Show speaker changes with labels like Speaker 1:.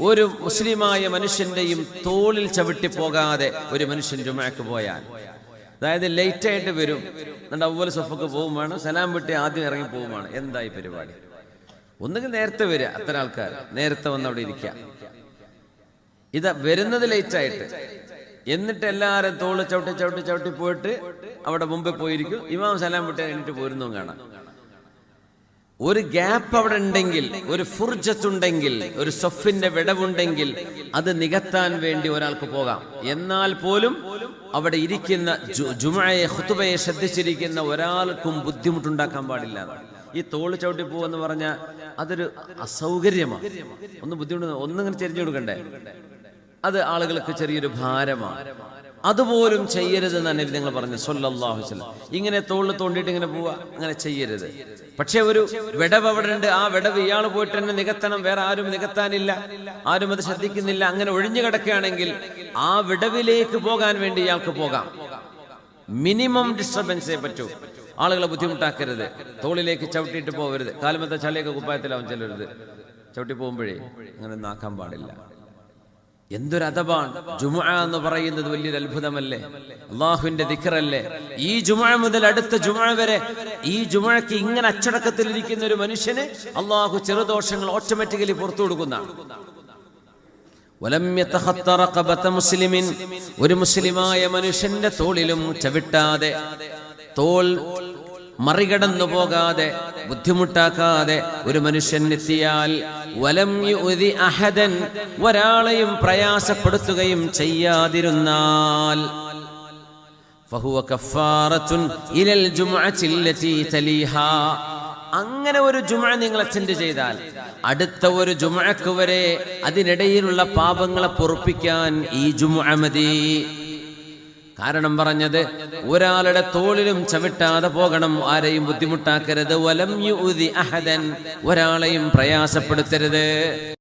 Speaker 1: ഒരു മുസ്ലിമായ മനുഷ്യന്റെയും തോളിൽ ചവിട്ടി പോകാതെ ഒരു മനുഷ്യൻ ജുമഅക്ക് പോയാൽ, അതായത് ലേറ്റ് ആയിട്ട് വരും, എന്നിട്ട് അവ്വൽ സഫക്ക് പോവുമാണ്, സലാം വിട്ട് ആദ്യം ഇറങ്ങി പോവുമാണ്. എന്തായി പരിപാടി? ഒന്നുകിൽ നേരത്തെ വരിക, അത്തരം ആൾക്കാർ നേരത്തെ വന്ന് അവിടെ ഇരിക്കുക. ഇത് വരുന്നത് ലേറ്റ് ആയിട്ട്, എന്നിട്ട് എല്ലാവരും തോള് ചവിട്ടി ചവിട്ടി ചവിട്ടി പോയിട്ട് അവിടെ മുമ്പിൽ പോയിരിക്കും. ഇമാം സലാം വിട്ട് കഴിഞ്ഞിട്ട് പോരുന്നു കാണാം. ഒരു ഗ്യാപ്പ് അവിടെ ഉണ്ടെങ്കിൽ, ഒരു ഫുർജത്തുണ്ടെങ്കിൽ, ഒരു സൊഫിന്റെ വിടവുണ്ടെങ്കിൽ അത് നികത്താൻ വേണ്ടി ഒരാൾക്ക് പോകാം. എന്നാൽ പോലും അവിടെ ഇരിക്കുന്ന ജുമഅയെ ഖുതുബയെ ശ്രദ്ധിച്ചിരിക്കുന്ന ഒരാൾക്കും ബുദ്ധിമുട്ടുണ്ടാക്കാൻ പാടില്ല. ഈ തോള് ചവിട്ടി പോവെന്ന് പറഞ്ഞാൽ അതൊരു അസൗകര്യമാണ്. ഒന്ന് ബുദ്ധിമുട്ട്, ഒന്നിങ്ങനെ ചെരിഞ്ഞു കൊടുക്കണ്ടേ? അത് ആളുകൾക്ക് ചെറിയൊരു ഭാരമാണ്. അതുപോലും ചെയ്യരുതെന്ന് നബി നിങ്ങൾ പറഞ്ഞു സല്ലല്ലാഹു അലൈഹി വസല്ലം. ഇങ്ങനെ തോളിൽ തോണ്ടിയിട്ട് ഇങ്ങനെ പോവുക, അങ്ങനെ ചെയ്യരുത്. പക്ഷെ ഒരു വിടവ് അവിടെ ഉണ്ട്, ആ വിടവ് ഇയാൾ പോയിട്ട് തന്നെ നികത്തണം, വേറെ ആരും നികത്താനില്ല, ആരും അത് ശ്രദ്ധിക്കുന്നില്ല. അങ്ങനെ ഒഴിഞ്ഞു കിടക്കുകയാണെങ്കിൽ ആ വിടവിലേക്ക് പോകാൻ വേണ്ടി ഇയാൾക്ക് പോകാം. മിനിമം ഡിസ്റ്റർബൻസേ പറ്റൂ. ആളുകളെ ബുദ്ധിമുട്ടാക്കരുത്, തോളിലേക്ക് ചവിട്ടിയിട്ട് പോകരുത്. കാലുമത്തെ ചളിയൊക്കെ കുപ്പായത്തിലാവും ചിലരുത്, ചവിട്ടി പോകുമ്പോഴേ അങ്ങനെ നാക്കാൻ പാടില്ല. എന്തൊരു അദബാണ്! ജുമുഅ എന്ന് പറയുന്നത് വലിയൊരു അത്ഭുതമല്ലേ? അള്ളാഹുവിന്റെ ദിക്റല്ലേ? ഈ ജുമുഅ മുതൽ അടുത്ത ജുമുഅ വരെ ഈ ജുമുഅക്ക് ഇങ്ങനെ അച്ചടക്കത്തിൽ ഇരിക്കുന്ന ഒരു മനുഷ്യന് അള്ളാഹു ചെറുദോഷങ്ങൾ ഓട്ടോമാറ്റിക്കലി പുറത്തു കൊടുക്കുന്നതാണ്. ഒരു മുസ്ലിമായ മനുഷ്യന്റെ തോളിലും ചവിട്ടാതെ, തോൾ മറികടന്നു പോകാതെ, ബുദ്ധിമുട്ടാക്കാതെ ഒരു മനുഷ്യൻ എത്തിയാൽ, വലം യുദി അഹദൻ, ഒരാളെയും പ്രയാസപ്പെടുത്തുകയും ചെയ്യാതിരുന്നാൽ, ഫഹുവ കഫാറത്തുൻ ഇലൽ ജുമുഅത്തി അല്ലതി തലീഹാ, അങ്ങനെ ഒരു ജുമുഅ നിങ്ങൾ അറ്റൻഡ് ചെയ്താൽ അടുത്ത ഒരു ജുമുഅക്ക് വരെ അതിനിടയിലുള്ള പാപങ്ങളെ പൊറുപ്പിക്കാൻ ഈ ജുമുഅ മതി. കാരണം പറഞ്ഞത്, ഒരാളുടെ തോളിലും ചവിട്ടാതെ പോകണം, ആരെയും ബുദ്ധിമുട്ടാക്കരുത്. വലം യുദി അഹദൻ, ഒരാളെയും പ്രയാസപ്പെടുത്തരുത്.